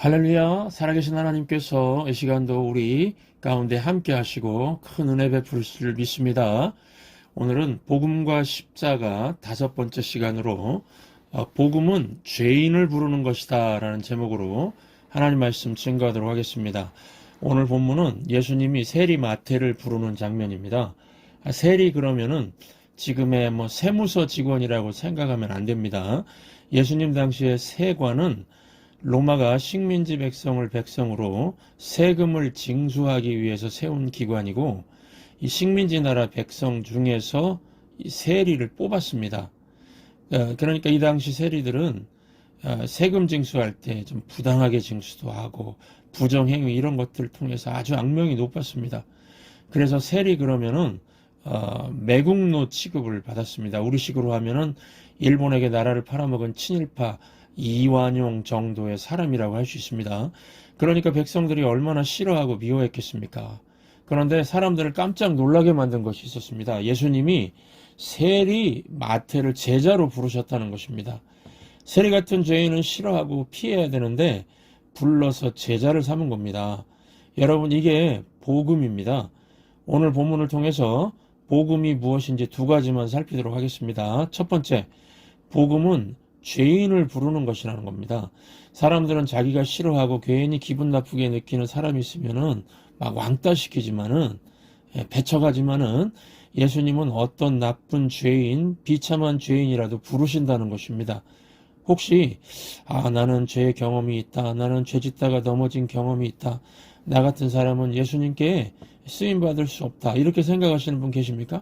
할렐루야, 살아계신 하나님께서 이 시간도 우리 가운데 함께 하시고 큰 은혜 베풀 믿습니다. 오늘은 복음과 십자가 5번째 시간으로 복음은 죄인을 부르는 것이다 라는 제목으로 하나님 말씀 증거하도록 하겠습니다. 오늘 본문은 예수님이 세리 마태를 부르는 장면입니다. 세리 그러면은 지금의 세무서 직원이라고 생각하면 안 됩니다. 예수님 당시의 세관은 로마가 식민지 백성으로 세금을 징수하기 위해서 세운 기관이고, 이 식민지 나라 백성 중에서 이 세리를 뽑았습니다. 그러니까 이 당시 세리들은 세금 징수할 때 좀 부당하게 징수도 하고 부정행위 이런 것들을 통해서 아주 악명이 높았습니다. 그래서 세리 그러면은 매국노 취급을 받았습니다. 우리식으로 하면은 일본에게 나라를 팔아먹은 친일파 이완용 정도의 사람이라고 할 수 있습니다. 그러니까 백성들이 얼마나 싫어하고 미워했겠습니까? 그런데 사람들을 깜짝 놀라게 만든 것이 있었습니다. 예수님이 세리 마태를 제자로 부르셨다는 것입니다. 세리 같은 죄인은 싫어하고 피해야 되는데 불러서 제자를 삼은 겁니다. 여러분, 이게 복음입니다. 오늘 본문을 통해서 복음이 무엇인지 두 가지만 살피도록 하겠습니다. 첫 번째, 복음은 죄인을 부르는 것이라는 겁니다. 사람들은 자기가 싫어하고 괜히 기분 나쁘게 느끼는 사람이 있으면은 막 왕따시키지만은, 배척하지만은 예수님은 어떤 나쁜 죄인, 비참한 죄인이라도 부르신다는 것입니다. 혹시 나는 죄의 경험이 있다, 나는 죄 짓다가 넘어진 경험이 있다, 나 같은 사람은 예수님께 쓰임받을 수 없다, 이렇게 생각하시는 분 계십니까?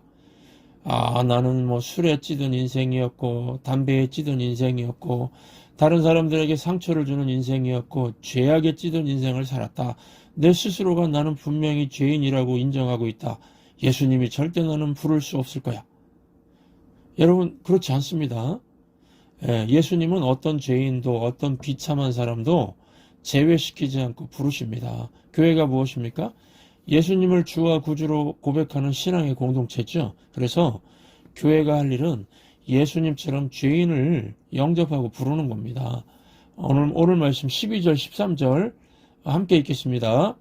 나는 술에 찌든 인생이었고 담배에 찌든 인생이었고 다른 사람들에게 상처를 주는 인생이었고 죄악에 찌든 인생을 살았다. 내 스스로가 나는 분명히 죄인이라고 인정하고 있다. 예수님이 절대 나는 부를 수 없을 거야. 여러분, 그렇지 않습니다. 예수님은 어떤 죄인도 어떤 비참한 사람도 제외시키지 않고 부르십니다. 교회가 무엇입니까? 예수님을 주와 구주로 고백하는 신앙의 공동체죠. 그래서 교회가 할 일은 예수님처럼 죄인을 영접하고 부르는 겁니다. 오늘 말씀 12절 13절 함께 읽겠습니다.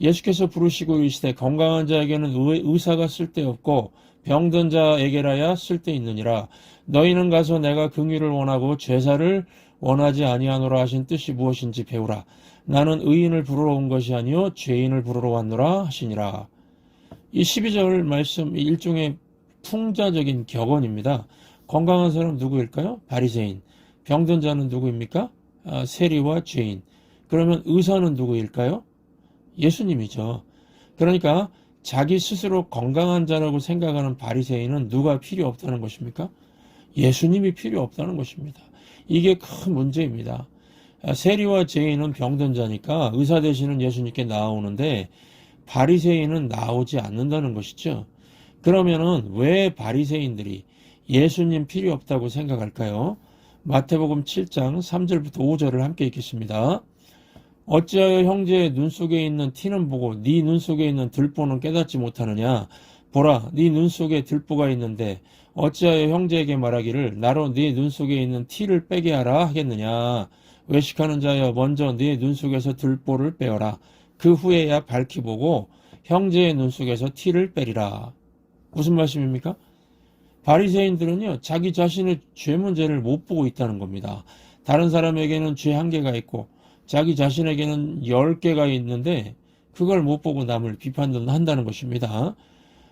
예수께서 부르시고 이르시되 건강한 자에게는 의사가 쓸데없고 병든 자에게라야 쓸데있느니라. 너희는 가서 내가 긍휼을 원하고 죄사를 원하지 아니하노라 하신 뜻이 무엇인지 배우라. 나는 의인을 부르러 온 것이 아니요 죄인을 부르러 왔노라 하시니라. 이 12절 말씀 일종의 풍자적인 격언입니다. 건강한 사람 누구일까요? 바리새인. 병든 자는 누구입니까? 세리와 죄인. 그러면 의사는 누구일까요? 예수님이죠. 그러니까 자기 스스로 건강한 자라고 생각하는 바리새인은 누가 필요 없다는 것입니까? 예수님이 필요 없다는 것입니다. 이게 큰 문제입니다. 세리와 죄인은 병든 자니까 의사 되시는 예수님께 나오는데 바리새인은 나오지 않는다는 것이죠. 그러면은 왜 바리새인들이 예수님 필요 없다고 생각할까요? 마태복음 7장 3절부터 5절을 함께 읽겠습니다. 어찌하여 형제의 눈 속에 있는 티는 보고 네 눈 속에 있는 들보는 깨닫지 못하느냐? 보라, 네 눈 속에 들보가 있는데 어찌하여 형제에게 말하기를 나로 네 눈 속에 있는 티를 빼게 하라 하겠느냐? 외식하는 자여, 먼저 네 눈 속에서 들보를 빼어라. 그 후에야 밝히 보고 형제의 눈 속에서 티를 빼리라. 무슨 말씀입니까? 바리새인들은요, 자기 자신의 죄 문제를 못 보고 있다는 겁니다. 다른 사람에게는 죄 1개가 있고 자기 자신에게는 10개가 있는데 그걸 못 보고 남을 비판한다는 것입니다.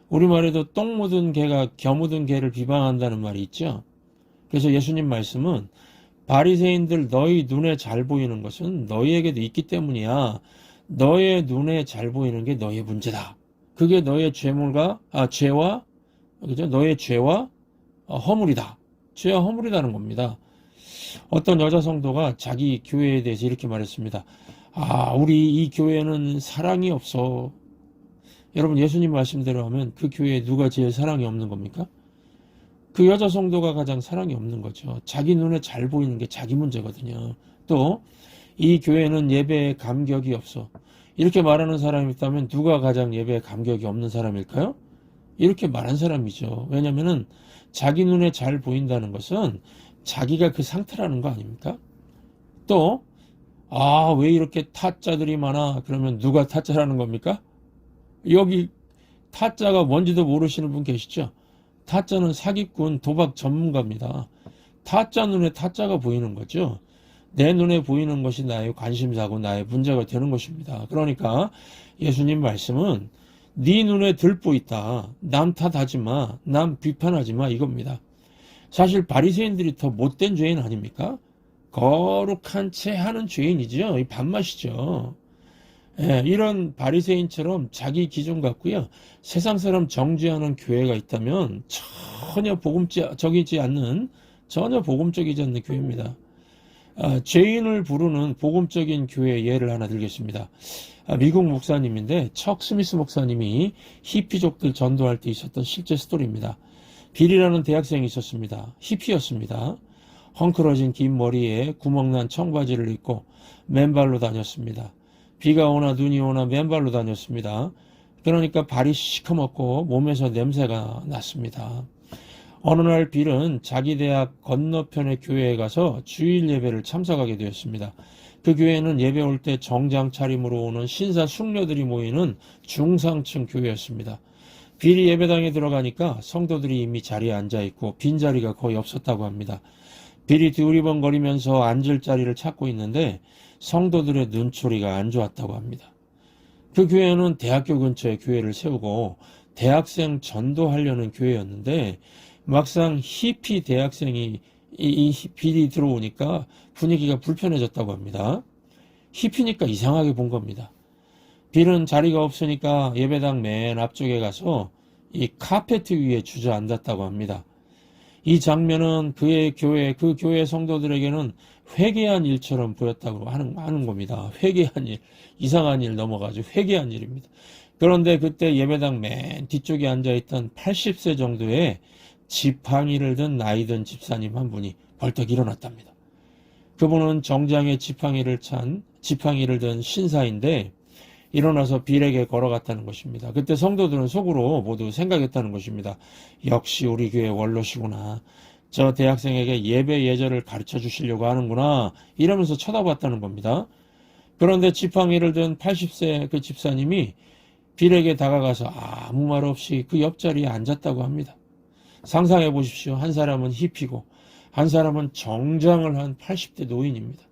우리말에도 똥 묻은 개가 겨 묻은 개를 비방한다는 말이 있죠. 그래서 예수님 말씀은 바리새인들, 너희 눈에 잘 보이는 것은 너희에게도 있기 때문이야. 너의 눈에 잘 보이는 게 너의 문제다. 그게 너의 죄와 그죠? 너의 죄와 허물이다. 죄와 허물이라는 겁니다. 어떤 여자 성도가 자기 교회에 대해서 이렇게 말했습니다. 우리 이 교회는 사랑이 없어. 여러분, 예수님 말씀대로 하면 그 교회에 누가 제일 사랑이 없는 겁니까? 그 여자 성도가 가장 사랑이 없는 거죠. 자기 눈에 잘 보이는 게 자기 문제거든요. 또 이 교회는 예배에 감격이 없어. 이렇게 말하는 사람이 있다면 누가 가장 예배에 감격이 없는 사람일까요? 이렇게 말한 사람이죠. 왜냐하면 자기 눈에 잘 보인다는 것은 자기가 그 상태라는 거 아닙니까? 또 아, 왜 이렇게 타짜들이 많아? 그러면 누가 타짜라는 겁니까? 여기 타짜가 뭔지도 모르시는 분 계시죠? 타짜는 사기꾼, 도박 전문가입니다. 타짜 눈에 타짜가 보이는 거죠. 내 눈에 보이는 것이 나의 관심사고 나의 문제가 되는 것입니다. 그러니까 예수님 말씀은 네 눈에 들보 있다. 남 탓하지 마. 남 비판하지 마. 이겁니다. 사실 바리새인들이 더 못된 죄인 아닙니까? 거룩한 채 하는 죄인이죠. 이 밥맛이죠. 예, 이런 바리새인처럼 자기 기준 갖고요. 세상 사람 정죄하는 교회가 있다면 전혀 복음적이지 않는 전혀 복음적이지 않는 교회입니다. 죄인을 부르는 복음적인 교회 예를 하나 들겠습니다. 미국 목사님인데 척 스미스 목사님이 히피족들 전도할 때 있었던 실제 스토리입니다. 빌이라는 대학생이 있었습니다. 히피였습니다. 헝클어진 긴 머리에 구멍난 청바지를 입고 맨발로 다녔습니다. 비가 오나 눈이 오나 맨발로 다녔습니다. 그러니까 발이 시커멓고 몸에서 냄새가 났습니다. 어느 날 빌은 자기 대학 건너편의 교회에 가서 주일 예배를 참석하게 되었습니다. 그 교회는 예배 올 때 정장 차림으로 오는 신사 숙녀들이 모이는 중상층 교회였습니다. 빌이 예배당에 들어가니까 성도들이 이미 자리에 앉아있고 빈자리가 거의 없었다고 합니다. 빌이 두리번거리면서 앉을 자리를 찾고 있는데 성도들의 눈초리가 안 좋았다고 합니다. 그 교회는 대학교 근처에 교회를 세우고 대학생 전도하려는 교회였는데 막상 히피 대학생이 이 빌이 들어오니까 분위기가 불편해졌다고 합니다. 히피니까 이상하게 본 겁니다. 빌은 자리가 없으니까 예배당 맨 앞쪽에 가서 이 카페트 위에 주저앉았다고 합니다. 이 장면은 그 교회 성도들에게는 회개한 일처럼 보였다고 하는 겁니다. 회개한 일, 이상한 일 넘어가지고 회개한 일입니다. 그런데 그때 예배당 맨 뒤쪽에 앉아있던 80세 정도의 지팡이를 든 나이 든 집사님 한 분이 벌떡 일어났답니다. 그분은 정장에 지팡이를 든 신사인데 일어나서 빌에게 걸어갔다는 것입니다. 그때 성도들은 속으로 모두 생각했다는 것입니다. 역시 우리 교회 원로시구나. 저 대학생에게 예배 예절을 가르쳐 주시려고 하는구나. 이러면서 쳐다봤다는 겁니다. 그런데 지팡이를 든 80세 그 집사님이 빌에게 다가가서 아무 말 없이 그 옆자리에 앉았다고 합니다. 상상해 보십시오. 한 사람은 히피고 한 사람은 정장을 한 80대 노인입니다.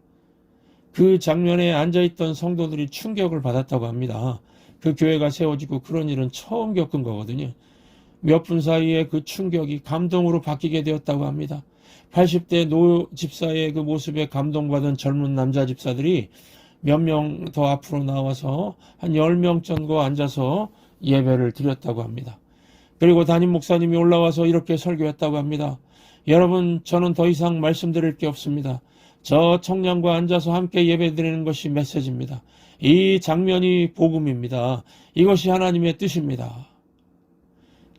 그 장면에 앉아있던 성도들이 충격을 받았다고 합니다. 그 교회가 세워지고 그런 일은 처음 겪은 거거든요. 몇 분 사이에 그 충격이 감동으로 바뀌게 되었다고 합니다. 80대 노 집사의 그 모습에 감동받은 젊은 남자 집사들이 몇 명 더 앞으로 나와서 한 10명 정도 앉아서 예배를 드렸다고 합니다. 그리고 담임 목사님이 올라와서 이렇게 설교했다고 합니다. 여러분, 저는 더 이상 말씀드릴 게 없습니다. 저 청년과 앉아서 함께 예배드리는 것이 메시지입니다. 이 장면이 복음입니다. 이것이 하나님의 뜻입니다.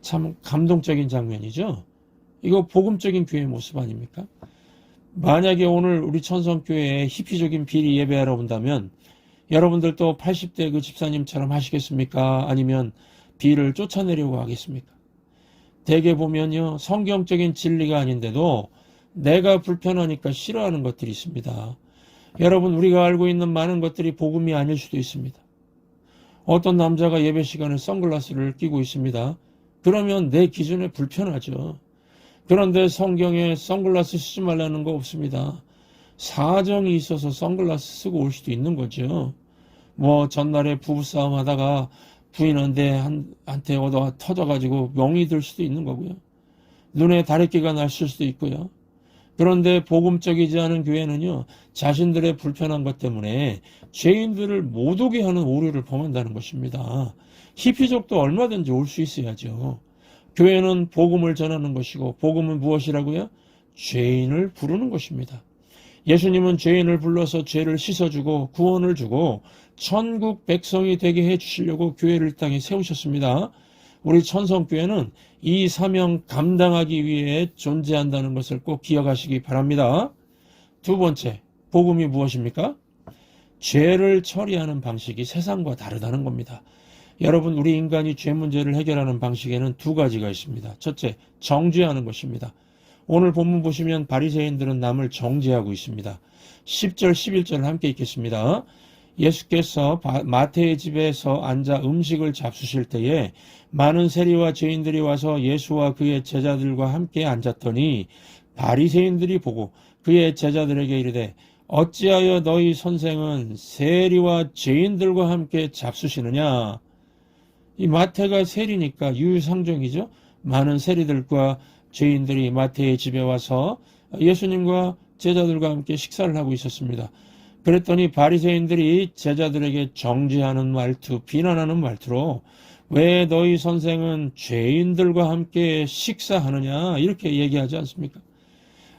참 감동적인 장면이죠. 이거 복음적인 교회의 모습 아닙니까? 만약에 오늘 우리 천성교회에 히피적인 빌이 예배하러 온다면 여러분들도 80대 그 집사님처럼 하시겠습니까? 아니면 빌을 쫓아내려고 하겠습니까? 대개 보면요, 성경적인 진리가 아닌데도 내가 불편하니까 싫어하는 것들이 있습니다. 여러분, 우리가 알고 있는 많은 것들이 복음이 아닐 수도 있습니다. 어떤 남자가 예배 시간에 선글라스를 끼고 있습니다. 그러면 내 기준에 불편하죠. 그런데 성경에 선글라스 쓰지 말라는 거 없습니다. 사정이 있어서 선글라스 쓰고 올 수도 있는 거죠. 뭐 전날에 부부싸움 하다가 부인한테 얻어 터져가지고 명이 들 수도 있는 거고요. 눈에 다래끼가 났을 수도 있고요. 그런데 복음적이지 않은 교회는요, 자신들의 불편한 것 때문에 죄인들을 못 오게 하는 오류를 범한다는 것입니다. 히피족도 얼마든지 올 수 있어야죠. 교회는 복음을 전하는 것이고, 복음은 무엇이라고요? 죄인을 부르는 것입니다. 예수님은 죄인을 불러서 죄를 씻어주고 구원을 주고 천국 백성이 되게 해주시려고 교회를 땅에 세우셨습니다. 우리 천성교회는 이 사명 감당하기 위해 존재한다는 것을 꼭 기억하시기 바랍니다. 두 번째, 복음이 무엇입니까? 죄를 처리하는 방식이 세상과 다르다는 겁니다. 여러분, 우리 인간이 죄 문제를 해결하는 방식에는 두 가지가 있습니다. 첫째, 정죄하는 것입니다. 오늘 본문 보시면 바리새인들은 남을 정죄하고 있습니다. 10절, 11절 함께 읽겠습니다. 예수께서 마태의 집에서 앉아 음식을 잡수실 때에 많은 세리와 죄인들이 와서 예수와 그의 제자들과 함께 앉았더니 바리새인들이 보고 그의 제자들에게 이르되 어찌하여 너희 선생은 세리와 죄인들과 함께 잡수시느냐. 이 마태가 세리니까 유유상종이죠. 많은 세리들과 죄인들이 마태의 집에 와서 예수님과 제자들과 함께 식사를 하고 있었습니다. 그랬더니 바리새인들이 제자들에게 정죄하는 말투, 비난하는 말투로 왜 너희 선생은 죄인들과 함께 식사하느냐 이렇게 얘기하지 않습니까?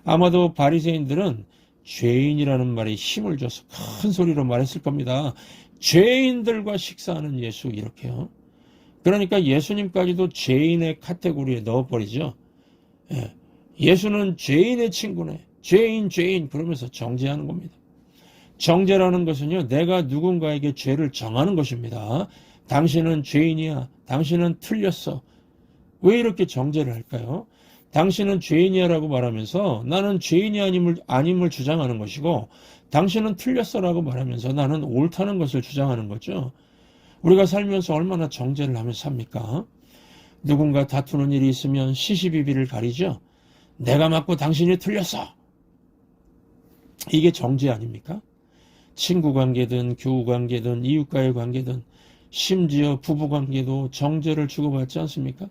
아마도 바리새인들은 죄인이라는 말에 힘을 줘서 큰 소리로 말했을 겁니다. 죄인들과 식사하는 예수 이렇게요. 그러니까 예수님까지도 죄인의 카테고리에 넣어버리죠. 예수는 죄인의 친구네. 죄인 그러면서 정죄하는 겁니다. 정죄라는 것은요, 내가 누군가에게 죄를 정하는 것입니다. 당신은 죄인이야. 당신은 틀렸어. 왜 이렇게 정죄를 할까요? 당신은 죄인이야 라고 말하면서 나는 죄인이 아님을 주장하는 것이고 당신은 틀렸어 라고 말하면서 나는 옳다는 것을 주장하는 거죠. 우리가 살면서 얼마나 정죄를 하면서 삽니까? 누군가 다투는 일이 있으면 시시비비를 가리죠. 내가 맞고 당신이 틀렸어. 이게 정죄 아닙니까? 친구 관계든 교우 관계든 이웃과의 관계든 심지어 부부 관계도 정죄를 주고받지 않습니까?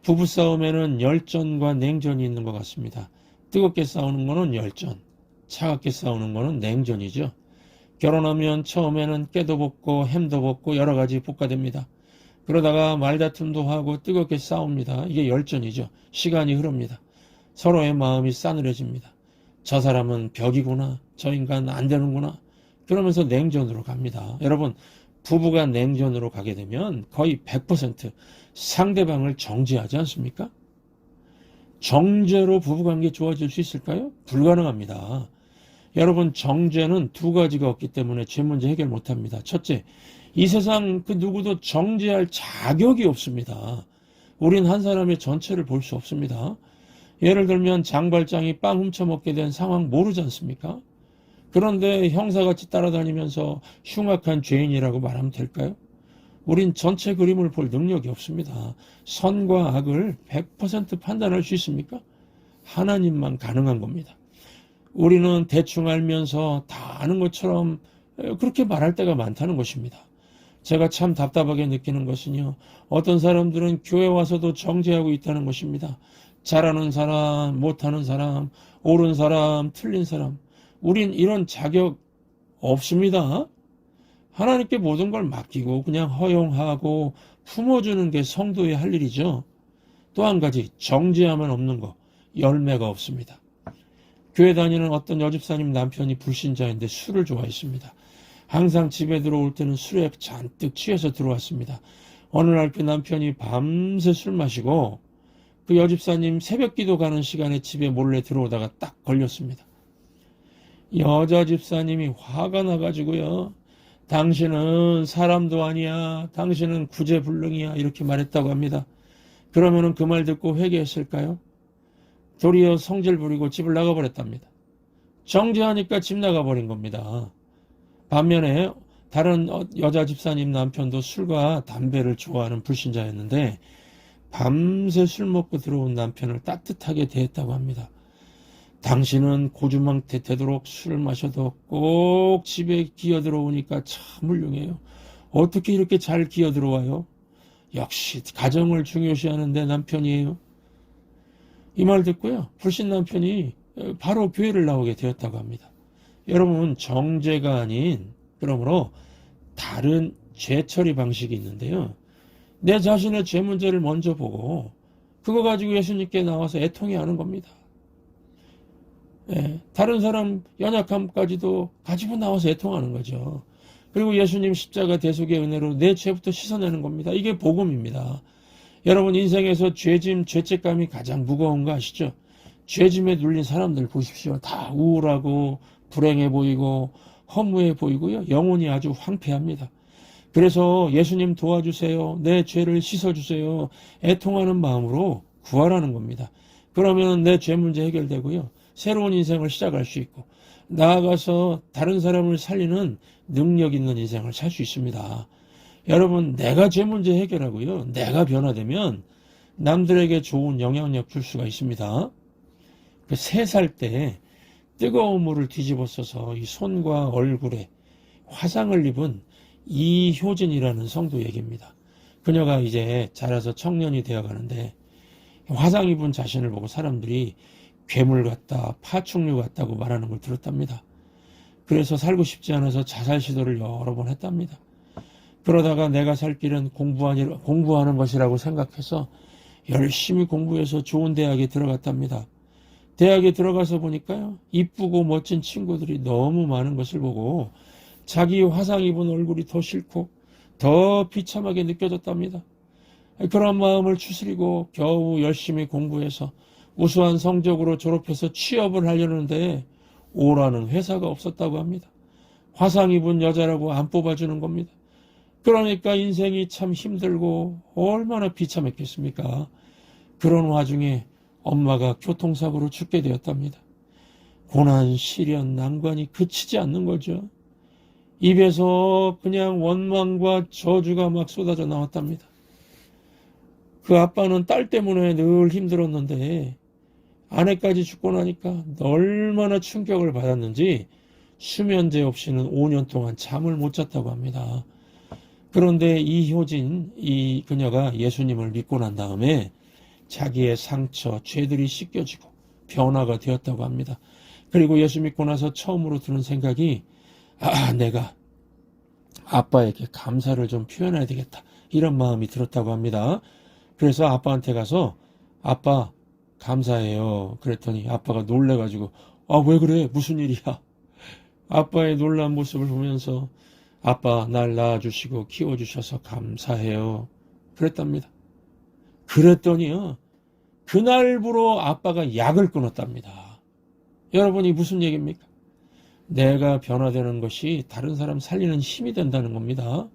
부부싸움에는 열전과 냉전이 있는 것 같습니다. 뜨겁게 싸우는 거는 열전, 차갑게 싸우는 거는 냉전이죠. 결혼하면 처음에는 깨도 볶고 햄도 볶고 여러 가지 볶아댑니다. 그러다가 말다툼도 하고 뜨겁게 싸웁니다. 이게 열전이죠. 시간이 흐릅니다. 서로의 마음이 싸늘해집니다. 저 사람은 벽이구나. 저 인간 안 되는구나. 그러면서 냉전으로 갑니다. 여러분, 부부가 냉전으로 가게 되면 거의 100% 상대방을 정죄하지 않습니까? 정죄로 부부관계 좋아질 수 있을까요? 불가능합니다. 여러분, 정죄는 두 가지가 없기 때문에 죄 문제 해결 못합니다. 첫째, 이 세상 그 누구도 정죄할 자격이 없습니다. 우린 한 사람의 전체를 볼 수 없습니다. 예를 들면 장발장이 빵 훔쳐먹게 된 상황 모르지 않습니까? 그런데 형사같이 따라다니면서 흉악한 죄인이라고 말하면 될까요? 우린 전체 그림을 볼 능력이 없습니다. 선과 악을 100% 판단할 수 있습니까? 하나님만 가능한 겁니다. 우리는 대충 알면서 다 아는 것처럼 그렇게 말할 때가 많다는 것입니다. 제가 참 답답하게 느끼는 것은요, 어떤 사람들은 교회 와서도 정죄하고 있다는 것입니다. 잘하는 사람, 못하는 사람, 옳은 사람, 틀린 사람. 우린 이런 자격 없습니다. 하나님께 모든 걸 맡기고 그냥 허용하고 품어주는 게 성도의 할 일이죠. 또 한 가지, 정죄하면 없는 거, 열매가 없습니다. 교회 다니는 어떤 여집사님 남편이 불신자인데 술을 좋아했습니다. 항상 집에 들어올 때는 술에 잔뜩 취해서 들어왔습니다. 어느 날 그 남편이 밤새 술 마시고 그 여집사님 새벽 기도 가는 시간에 집에 몰래 들어오다가 딱 걸렸습니다. 여자 집사님이 화가 나가지고요. 당신은 사람도 아니야. 당신은 구제불능이야. 이렇게 말했다고 합니다. 그러면은 그 말 듣고 회개했을까요? 도리어 성질 부리고 집을 나가버렸답니다. 정죄하니까 집 나가버린 겁니다. 반면에 다른 여자 집사님 남편도 술과 담배를 좋아하는 불신자였는데 밤새 술 먹고 들어온 남편을 따뜻하게 대했다고 합니다. 당신은 고주망태 되도록 술을 마셔도 꼭 집에 기어 들어오니까 참 훌륭해요. 어떻게 이렇게 잘 기어 들어와요? 역시 가정을 중요시하는 내 남편이에요. 이 말 듣고요, 불신 남편이 바로 교회를 나오게 되었다고 합니다. 여러분, 정죄가 아닌 그러므로 다른 죄 처리 방식이 있는데요. 내 자신의 죄 문제를 먼저 보고 그거 가지고 예수님께 나와서 애통해하는 겁니다. 다른 사람 연약함까지도 가지고 나와서 애통하는 거죠. 그리고 예수님 십자가 대속의 은혜로 내 죄부터 씻어내는 겁니다. 이게 복음입니다. 여러분, 인생에서 죄짐, 죄책감이 가장 무거운 거 아시죠? 죄짐에 눌린 사람들 보십시오. 다 우울하고 불행해 보이고 허무해 보이고요. 영혼이 아주 황폐합니다. 그래서 예수님 도와주세요. 내 죄를 씻어주세요. 애통하는 마음으로 구하라는 겁니다. 그러면 내 죄 문제 해결되고요. 새로운 인생을 시작할 수 있고 나아가서 다른 사람을 살리는 능력 있는 인생을 살 수 있습니다. 여러분, 내가 죄 문제 해결하고요. 내가 변화되면 남들에게 좋은 영향력 줄 수가 있습니다. 그 3살 때 뜨거운 물을 뒤집어 써서 이 손과 얼굴에 화상을 입은 이효진이라는 성도 얘기입니다. 그녀가 이제 자라서 청년이 되어 가는데 화상 입은 자신을 보고 사람들이 괴물 같다, 파충류 같다고 말하는 걸 들었답니다. 그래서 살고 싶지 않아서 자살 시도를 여러 번 했답니다. 그러다가 내가 살 길은 공부하는 것이라고 생각해서 열심히 공부해서 좋은 대학에 들어갔답니다. 대학에 들어가서 보니까요, 이쁘고 멋진 친구들이 너무 많은 것을 보고 자기 화상 입은 얼굴이 더 싫고 더 비참하게 느껴졌답니다. 그런 마음을 추스리고 겨우 열심히 공부해서 우수한 성적으로 졸업해서 취업을 하려는데 오라는 회사가 없었다고 합니다. 화상 입은 여자라고 안 뽑아주는 겁니다. 그러니까 인생이 참 힘들고 얼마나 비참했겠습니까? 그런 와중에 엄마가 교통사고로 죽게 되었답니다. 고난, 시련, 난관이 그치지 않는 거죠. 입에서 그냥 원망과 저주가 막 쏟아져 나왔답니다. 그 아빠는 딸 때문에 늘 힘들었는데 아내까지 죽고 나니까 얼마나 충격을 받았는지 수면제 없이는 5년 동안 잠을 못 잤다고 합니다. 그런데 이효진, 그녀가 예수님을 믿고 난 다음에 자기의 상처, 죄들이 씻겨지고 변화가 되었다고 합니다. 그리고 예수 믿고 나서 처음으로 드는 생각이 내가 아빠에게 감사를 좀 표현해야 되겠다. 이런 마음이 들었다고 합니다. 그래서 아빠한테 가서 아빠 감사해요. 그랬더니 아빠가 놀래가지고 왜 그래? 무슨 일이야? 아빠의 놀란 모습을 보면서 아빠 날 낳아주시고 키워주셔서 감사해요. 그랬답니다. 그랬더니요. 그날부로 아빠가 약을 끊었답니다. 여러분이 무슨 얘기입니까? 내가 변화되는 것이 다른 사람 살리는 힘이 된다는 겁니다.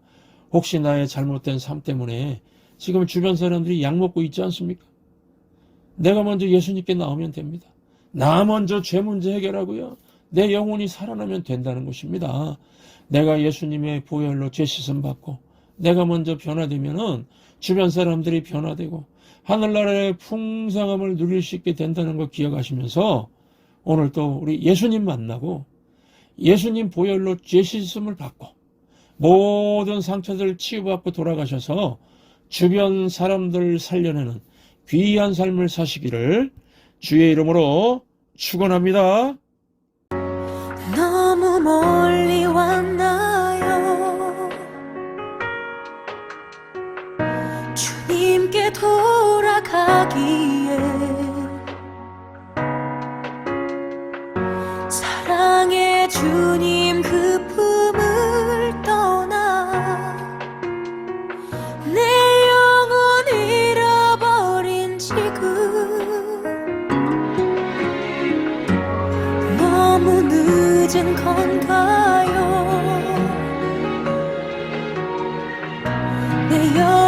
혹시 나의 잘못된 삶 때문에 지금 주변 사람들이 약 먹고 있지 않습니까? 내가 먼저 예수님께 나오면 됩니다. 나 먼저 죄 문제 해결하고요. 내 영혼이 살아나면 된다는 것입니다. 내가 예수님의 보혈로 죄 씻음 받고 내가 먼저 변화되면은 주변 사람들이 변화되고 하늘나라의 풍성함을 누릴 수 있게 된다는 걸 기억하시면서 오늘 또 우리 예수님 만나고 예수님 보혈로 죄 씻음을 받고 모든 상처들 치유받고 돌아가셔서 주변 사람들 살려내는 귀한 삶을 사시기를 주의 이름으로 축원합니다. 너무 멀리 왔나요? 주님께 돌아가기에 사랑의 주님 그 품을 떠나 내 영혼 잃어버린 지금 너무 늦은 건가요? 내 영혼